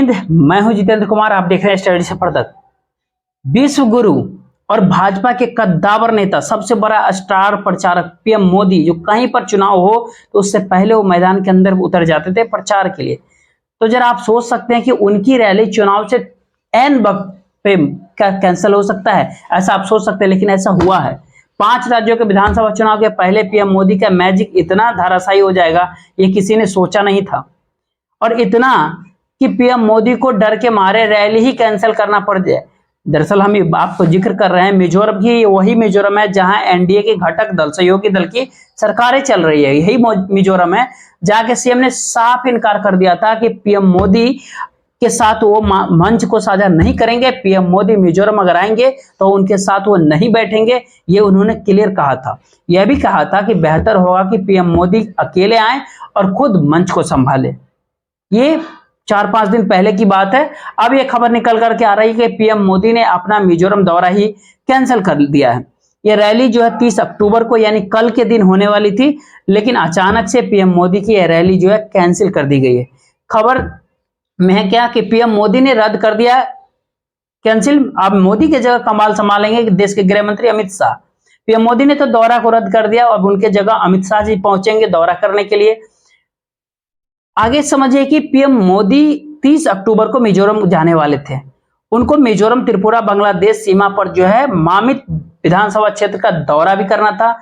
हिंद, मैं हूं जितेंद्र कुमार। आप देख रहे हैं स्टडी से पर्दत। विश्व गुरु और भाजपा के कद्दावर नेता, सबसे बड़ा स्टार प्रचारक पीएम मोदी, जो कहीं पर चुनाव हो तो उससे पहले वो मैदान के अंदर उतर जाते थे प्रचार के लिए। तो जरा आप सोच सकते हैं कि उनकी रैली चुनाव से एन वक्त पे कैंसिल हो सकता है, ऐसा आप सोच सकते हैं, लेकिन ऐसा हुआ है। 5 राज्यों के विधानसभा चुनाव के पहले पीएम मोदी का मैजिक इतना धाराशायी हो जाएगा, ये किसी ने सोचा नहीं था। और इतना कि पीएम मोदी को डर के मारे रैली ही कैंसिल करना पड़ जाए। दरअसल हम आपको जिक्र कर रहे हैं मिजोरम की, वही मिजोरम है जहां एनडीए के घटक दल, सहयोगी दल की सरकारें चल रही है। यही मिजोरम है जहां के सीएम ने साफ इनकार कर दिया था कि पीएम मोदी के साथ वो मंच को साझा नहीं करेंगे। पीएम मोदी मिजोरम अगर आएंगे तो उनके साथ वो नहीं बैठेंगे, ये उन्होंने क्लियर कहा था। यह भी कहा था कि बेहतर होगा कि पीएम मोदी अकेले आए और खुद मंच को संभाले। ये 4-5 दिन पहले की बात है। अब ये खबर निकल करके आ रही है कि पीएम मोदी ने अपना मिजोरम दौरा ही कैंसिल कर दिया है। ये रैली जो है 30 अक्टूबर को यानी कल के दिन होने वाली थी, लेकिन अचानक से पीएम मोदी की यह रैली जो है कैंसिल कर दी गई है। खबर में है क्या कि पीएम मोदी ने रद्द कर दिया कैंसिल। अब मोदी की जगह कमाल संभालेंगे देश के गृह मंत्री अमित शाह। पीएम मोदी ने तो दौरा को रद्द कर दिया, अब उनके जगह अमित शाह जी पहुंचेंगे दौरा करने के लिए। आगे समझिए कि पीएम मोदी 30 अक्टूबर को मिजोरम जाने वाले थे। उनको मिजोरम, त्रिपुरा, बांग्लादेश सीमा पर जो है मामित विधानसभा क्षेत्र का दौरा भी करना था।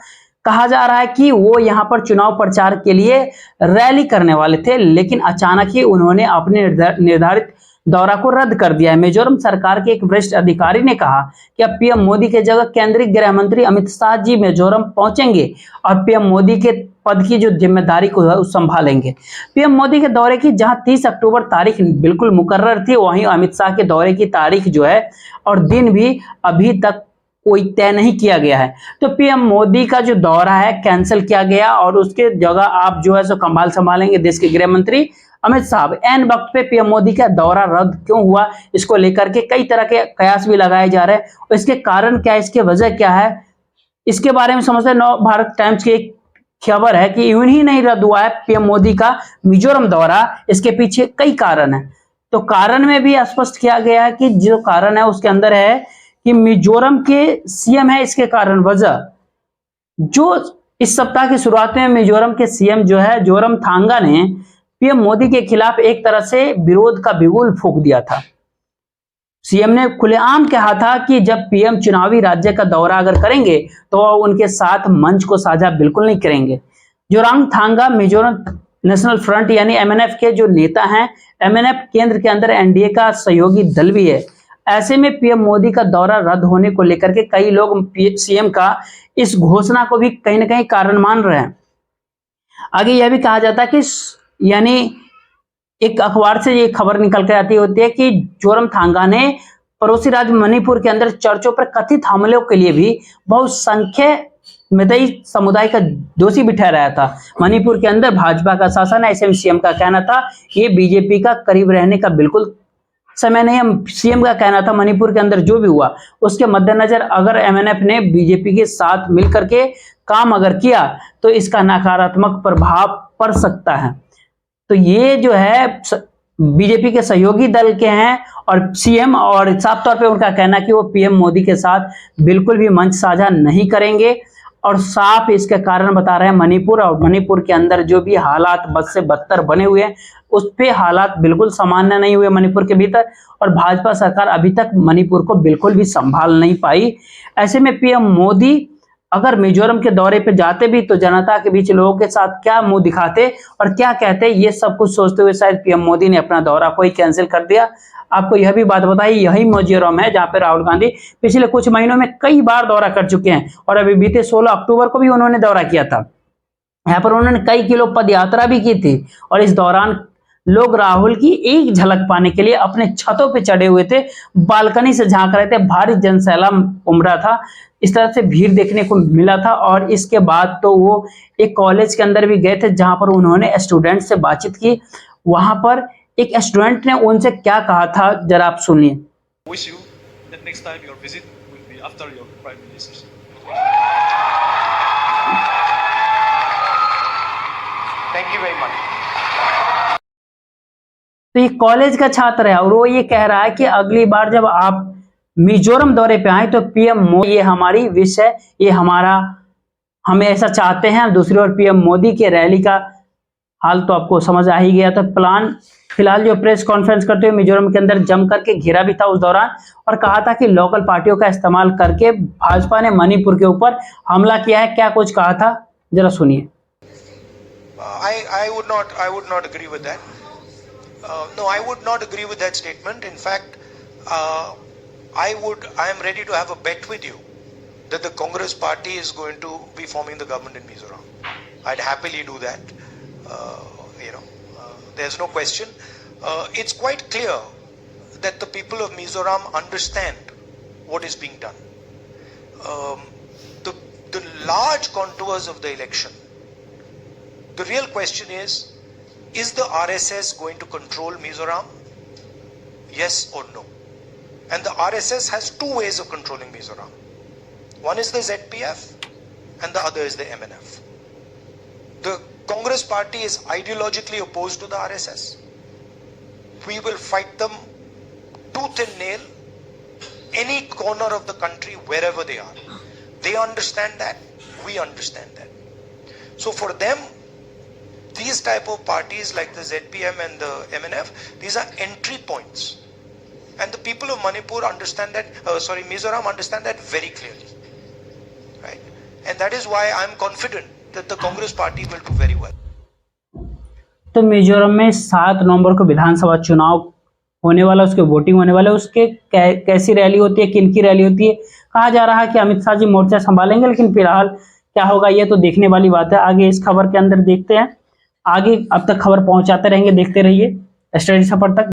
कहा जा रहा है कि वो यहां पर चुनाव प्रचार के लिए रैली करने वाले थे, लेकिन अचानक ही उन्होंने अपने निर्धारित दौरा को रद्द कर दिया है। मिजोरम सरकार के एक वरिष्ठ अधिकारी ने कहा कि अब पीएम मोदी के जगह केंद्रीय गृह मंत्री अमित शाह जी मिजोरम पहुंचेंगे और पीएम मोदी के पद की जो जिम्मेदारी को है उस संभालेंगे। पीएम मोदी के दौरे की जहां 30 अक्टूबर तारीख बिल्कुल मुकर्रर थी, वहीं अमित शाह के दौरे की तारीख जो है और दिन भी अभी तक कोई तय नहीं किया गया है। तो पीएम मोदी का जो दौरा है कैंसिल किया गया और उसके जगह आप जो है सो कमाल संभालेंगे देश के गृह मंत्री अमित शाह। एन वक्त पे पीएम मोदी का दौरा रद्द क्यों हुआ, इसको लेकर के कई तरह के कयास भी लगाए जा रहे हैं और इसके कारण क्या है, इसके वजह क्या है, इसके बारे में समझते हैं। नव भारत टाइम्स की एक खबर है कि यूं ही नहीं रद्द हुआ है पीएम मोदी का मिजोरम दौरा, इसके पीछे कई कारण है। तो कारण में भी स्पष्ट किया गया है कि जो कारण है उसके अंदर है कि मिजोरम के सीएम है, इसके कारण वजह जो इस सप्ताह की शुरुआत में मिजोरम के सीएम जो है जोरमथांगा ने पीएम मोदी के खिलाफ एक तरह से विरोध का बिगुल फूंक दिया था। सीएम ने खुलेआम कहा था कि जब पीएम चुनावी राज्य का दौरा अगर करेंगे तो वह उनके साथ मंच को साझा बिल्कुल नहीं करेंगे। जोरमथांगा मिजोरम नेशनल फ्रंट यानी एमएनएफ के जो नेता हैं, एमएनएफ केंद्र के अंदर एनडीए का सहयोगी दल भी है। ऐसे में पीएम मोदी का दौरा रद्द होने को लेकर के कई लोग सीएम का इस घोषणा को भी कहीं ना कहीं कारण मान रहे हैं। आगे यह भी कहा जाता है कि यानी एक अखबार से ये खबर निकल कर आती होती है कि जोरमथांगा ने पड़ोसी राज्य मणिपुर के अंदर चर्चों पर कथित हमलों के लिए भी बहुसंख्यक मैतेई समुदाय का दोषी भी ठहराया था। मणिपुर के अंदर भाजपा का शासन है, ऐसे में सीएम का कहना था ये बीजेपी का करीब रहने का बिल्कुल समय नहीं है। सीएम का कहना था मणिपुर के अंदर जो भी हुआ उसके मद्देनजर अगर एमएनएफ ने बीजेपी के साथ मिलकर के काम अगर किया तो इसका नकारात्मक प्रभाव पड़ सकता है। तो ये जो है बीजेपी के सहयोगी दल के हैं और सीएम, और साफ तौर पे उनका कहना कि वो पीएम मोदी के साथ बिल्कुल भी मंच साझा नहीं करेंगे। और साफ इसके कारण बता रहे हैं मणिपुर, और मणिपुर के अंदर जो भी हालात बद से बदतर बने हुए हैं उस पे हालात बिल्कुल सामान्य नहीं हुए मणिपुर के भीतर, और भाजपा सरकार अभी तक मणिपुर को बिल्कुल भी संभाल नहीं पाई। ऐसे में पीएम मोदी अगर मिजोरम के दौरे पे जाते भी तो जनता के बीच लोगों के साथ क्या मुंह दिखाते और क्या कहते, ये सब कुछ सोचते हुए शायद पीएम मोदी ने अपना दौरा को ही कैंसिल कर दिया। आपको यह भी बात बताई, यही मिजोरम है जहां पे राहुल गांधी पिछले कुछ महीनों में कई बार दौरा कर चुके हैं और अभी बीते 16 अक्टूबर को भी उन्होंने दौरा किया था। यहाँ पर उन्होंने कई किलो पद यात्रा भी की थी और इस दौरान लोग राहुल की एक झलक पाने के लिए अपने छतों पे चढ़े हुए थे, बालकनी से झांक रहे थे। भारी जनसैलाब उमड़ा था, इस तरह से भीड़ देखने को मिला था। और इसके बाद तो वो एक कॉलेज के अंदर भी गए थे जहां पर उन्होंने स्टूडेंट से बातचीत की। वहां पर एक स्टूडेंट ने उनसे क्या कहा था, जरा आप सुनिए। Wish you that next time your visit will be after your prime minister. Thank you very much. तो ये कॉलेज का छात्र है और वो ये कह रहा है कि अगली बार जब आप मिजोरम दौरे पे आए तो पीएम मोदी, ये हमारी विश है, ये हमारा, हम ऐसा चाहते हैं। दूसरी ओर पीएम मोदी के रैली का हाल तो आपको समझ आ ही गया था। प्लान फिलहाल जो प्रेस कॉन्फ्रेंस करते हुए मिजोरम के अंदर जम करके घेरा भी था उस दौरान, और कहा था कि लोकल पार्टियों का इस्तेमाल करके भाजपा ने मणिपुर के ऊपर हमला किया है। क्या कुछ कहा था, जरा सुनिए। I would not agree with that. No, I would not agree with that statement. In fact, I am ready to have a bet with you that the Congress party is going to be forming the government in Mizoram. I'd happily do that. There's no question. It's quite clear that the people of Mizoram understand what is being done. The large contours of the election. The real question is the RSS going to control Mizoram? Yes or no? And the RSS has two ways of controlling Mizoram. One is the ZPF and the other is the MNF. The Congress party is ideologically opposed to the RSS. We will fight them tooth and nail, any corner of the country, wherever they are. They understand that, we understand that. So for them, these type of parties like the ZPM and the MNF, these are entry points. And the people of Manipur understand that, Mizoram understand that very clearly. Right? And that is why I am confident that the Congress party will do very well. तो मिजोरम में 7 नवंबर को विधानसभा चुनाव होने वाला, उसके voting होने वाले, उसके कैसी रैली होती है, किन की रैली होती है। कहा जा रहा है कि अमित शाह जी मोर्चा संभालेंगे, लेकिन फिलहाल क्या होगा ये तो देखने वाली बात है। आगे इस खबर के अंदर देखते हैं, आगे अब तक खबर पहुंचाते रहेंगे, देखते रहिए स्टडी सफर तक।